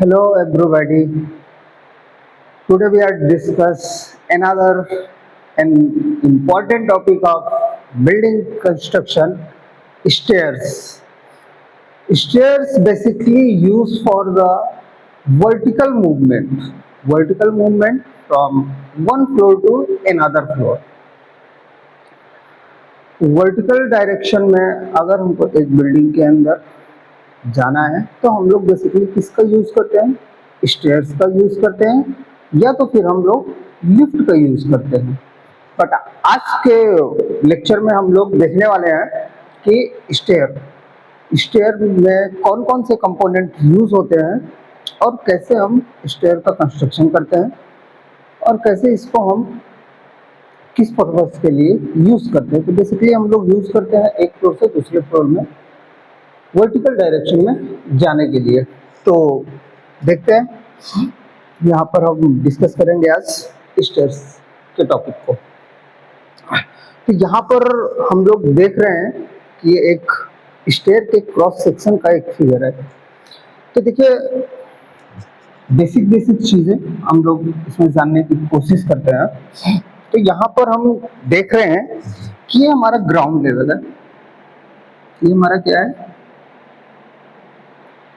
Hello everybody. Today we are discuss another an important topic of building construction, stairs. Stairs basically used for the vertical movement from one floor to another floor. Vertical direction में अगर हमको एक building के अंदर जाना है तो हम लोग बेसिकली किसका यूज करते हैं, स्टेयर्स का यूज करते हैं या तो फिर हम लोग लिफ्ट का यूज करते हैं। बट आज के लेक्चर में हम लोग देखने वाले हैं कि स्टेयर स्टेयर में कौन कौन से कंपोनेंट यूज होते हैं और कैसे हम स्टेयर का कंस्ट्रक्शन करते हैं और कैसे इसको हम किस पर्पज के लिए यूज करते हैं। तो बेसिकली हम लोग यूज करते हैं एक फ्लोर से दूसरे फ्लोर में वर्टिकल डायरेक्शन में जाने के लिए। तो देखते हैं, यहाँ पर हम डिस्कस करेंगे आज स्टेयर्स के टॉपिक को। तो यहाँ पर हम लोग देख रहे हैं कि ये एक स्टेयर के क्रॉस सेक्शन का एक फिगर है। तो देखिए, बेसिक बेसिक चीजें हम लोग इसमें जानने की कोशिश करते हैं। तो यहाँ पर हम देख रहे हैं कि ये हमारा ग्राउंड लेवल है, ये हमारा क्या है,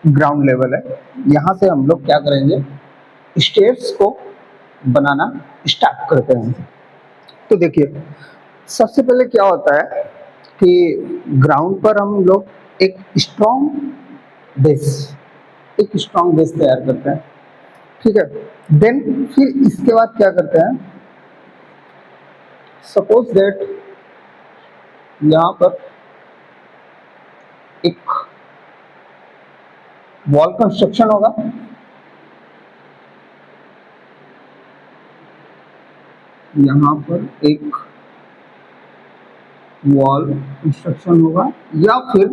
ग्राउंड लेवल है। यहाँ से हम लोग क्या करेंगे, स्टेयर्स को बनाना स्टार्ट करते हैं। तो देखिए, सबसे पहले क्या होता है कि ग्राउंड पर हम लोग एक स्ट्रॉन्ग बेस तैयार करते हैं, ठीक है। देन फिर इसके बाद क्या करते हैं, सपोज दैट यहाँ पर एक वॉल कंस्ट्रक्शन होगा, यहाँ पर एक वॉल कंस्ट्रक्शन होगा या फिर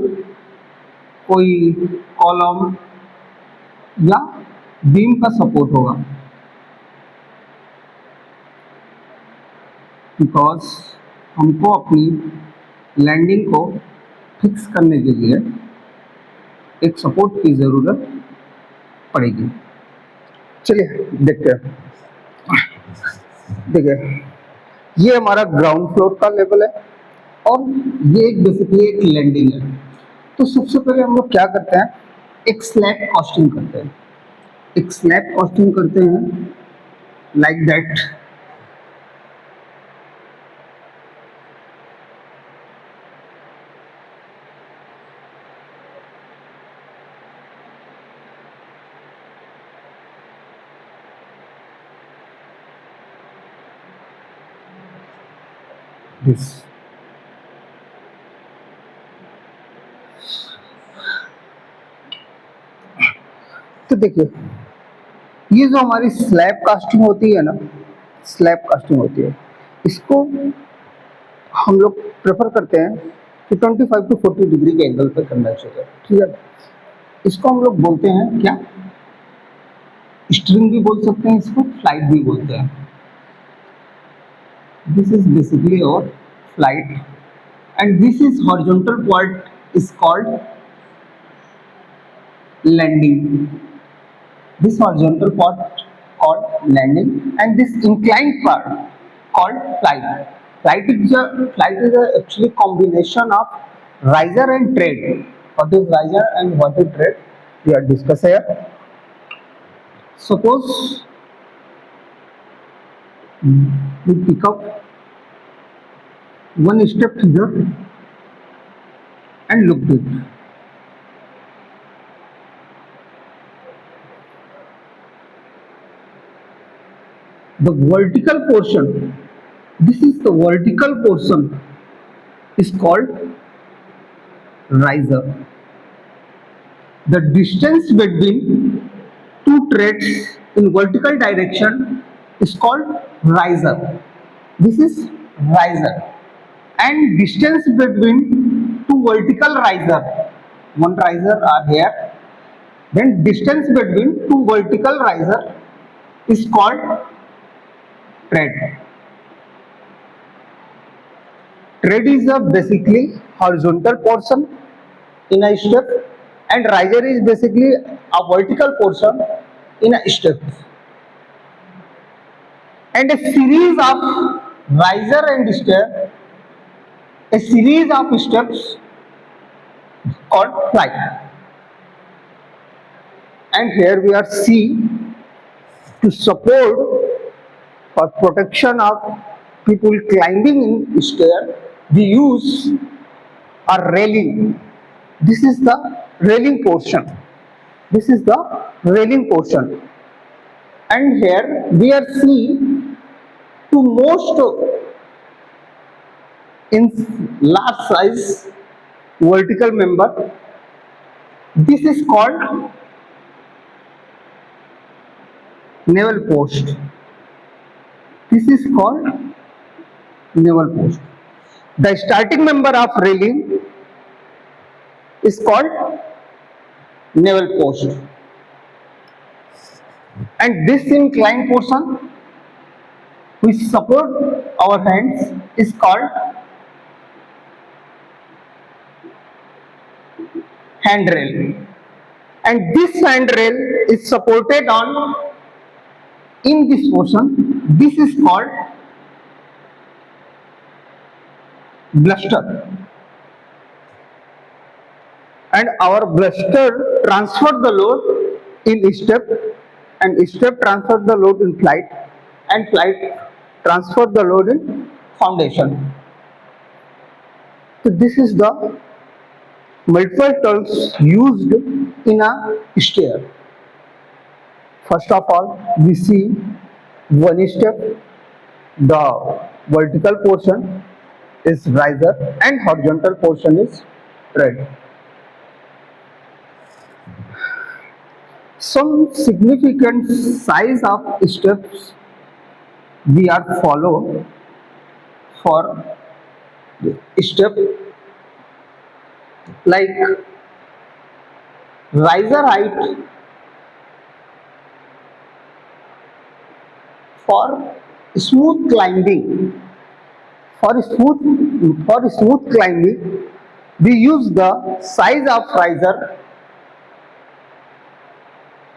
कोई कॉलम या बीम का सपोर्ट होगा। बिकॉज हमको अपनी लैंडिंग को फिक्स करने के लिए एक सपोर्ट की ज़रूरत पड़ेगी। चलिए देखते हैं। देखिए, ये हमारा ग्राउंड फ्लोर का लेवल है और ये एक बेसिकली एक लैंडिंग है। तो सबसे पहले हम लोग क्या करते हैं, एक स्लैब कास्टिंग करते हैं। एक स्लैब कास्टिंग करते हैं लाइक दैट। दिस तो देखिए, ये जो हमारी स्लैब कास्टिंग होती है ना, स्लैब कास्टिंग होती है, इसको हम लोग प्रेफर करते हैं कि 25 टू 40 डिग्री के एंगल पे करना चाहिए, ठीक है। इसको हम लोग बोलते हैं क्या, स्ट्रिंग भी बोल सकते हैं, इसको फ्लाइट भी बोलते हैं। दिस इज बेसिकली और flight and this is horizontal part is called landing. This horizontal part called landing and this inclined part called flight. Flight is actually combination of riser and tread. What is riser and what is tread? We are discussing here. Suppose we pick up one step here and look at it. The vertical portion, this is the vertical portion is called riser. The distance between two treads in vertical direction is called riser. This is riser. And distance between two vertical riser, one riser are here, then distance between two vertical riser is called tread. Tread is a basically horizontal portion in a step and riser is basically a vertical portion in a step, and a series of riser and stair, a series of steps called flight. And here we are C, to support for protection of people climbing in stair, we use a railing. This is the railing portion. This is the railing portion. And here we are C, to most in large size vertical member. This is called naval post. This is called naval post. The starting member of railing is called naval post. And this inclined portion which support our hands is called handrail. And this handrail is supported on in this portion. This is called bluster. And our bluster transfer the load in step, and step transfer the load in flight, and flight transfer the load in foundation. So this is the multiple tools used in a stair. First of all, we see one step, the vertical portion is riser and horizontal portion is tread. Some significant size of steps we are follow for the step, like riser height for smooth climbing. For smooth climbing, we use the size of riser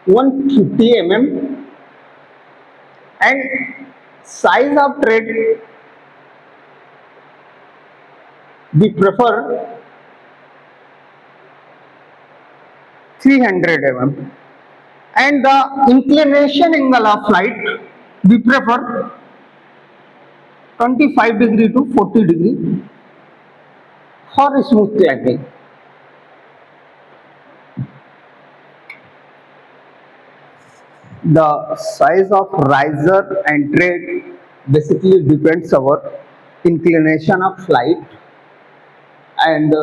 150 mm and size of tread we prefer 300 mm, and the inclination angle of flight we prefer 25 degree to 40 degree for smooth climbing. The size of riser and tread basically depends our inclination of flight and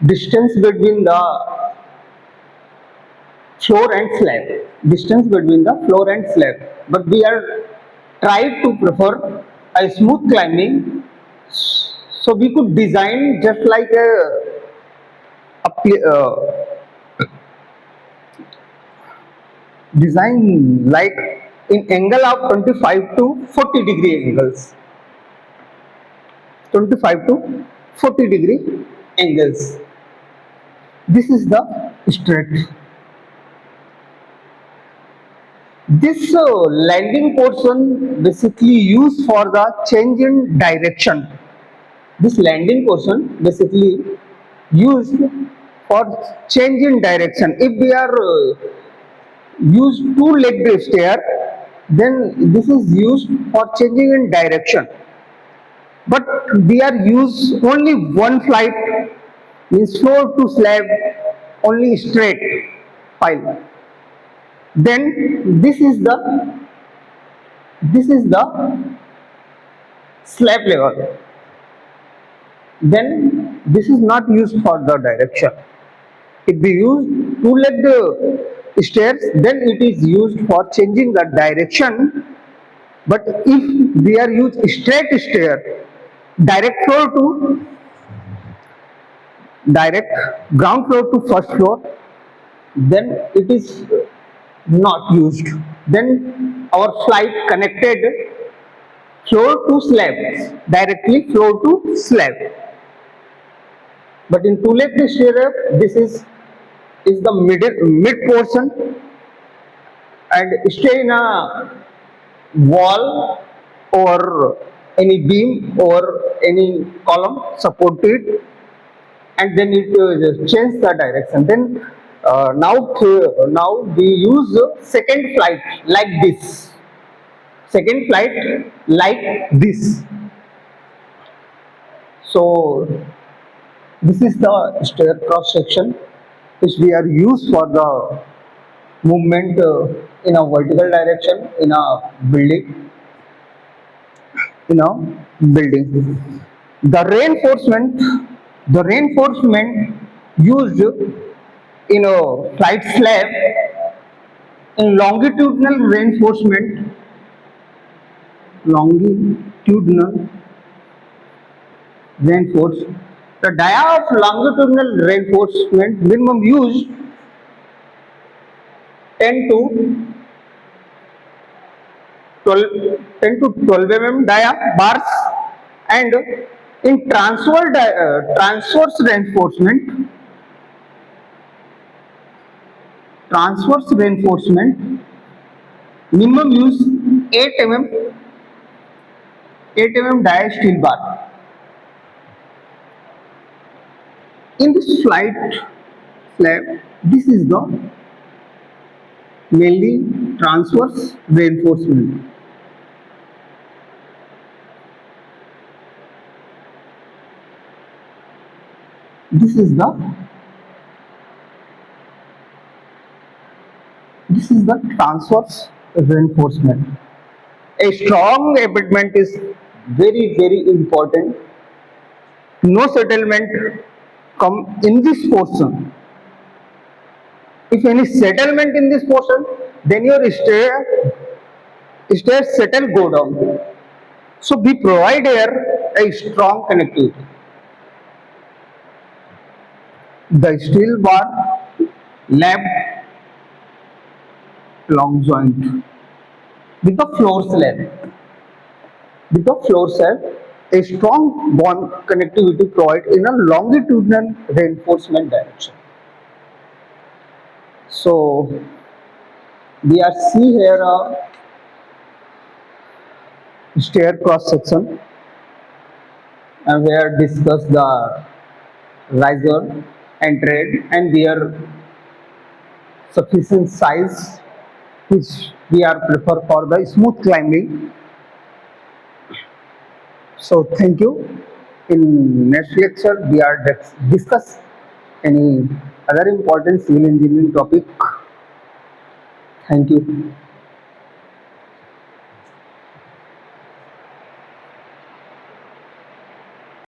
distance between the floor and slab. Distance between the floor and slab. But we are tried to prefer a smooth climbing, so we could design just like design like in angle of 25 to 40 degree angles. 25 to 40 degree angles. This is the straight. This landing portion basically used for the change in direction. This landing portion basically used for change in direction. If we are use two-legged stair, then this is used for changing in direction. But we are use only one flight, means floor to slab, only straight file. Then this is the slab level. Then this is not used for the direction. If we use two-legged stairs, then it is used for changing the direction. But if we are use straight stair, direct ground floor to first floor, then it is not used. Then our flight connected floor to slab, directly floor to slab. But in two-legged stair, this is is the mid portion and stay in a wall or any beam or any column support it, and then it change the direction. Then now we use second flight like this, second flight like this. So this is the stair cross section which we are used for the movement in a vertical direction in a building, in a building. The reinforcement used in a flight slab, in longitudinal reinforce. The dia of longitudinal reinforcement minimum used 10 to 12 mm dia bars, and in transverse reinforcement minimum use 8 mm dia steel bar. In this flight slab, this is the mainly transverse reinforcement. This is the transverse reinforcement. A strong abutment is very important. No settlement come in this portion. If any settlement in this portion, then your stair settle go down. So we provide here a strong connectivity. The steel bar lap long joint with the floor slab. A strong bond connectivity provided in a longitudinal reinforcement direction. So we are see here a stair cross section, and we are discuss the riser and tread and their sufficient size which we are prefer for the smooth climbing. So thank you. In next lecture we are discuss any other important civil engineering topic. Thank you.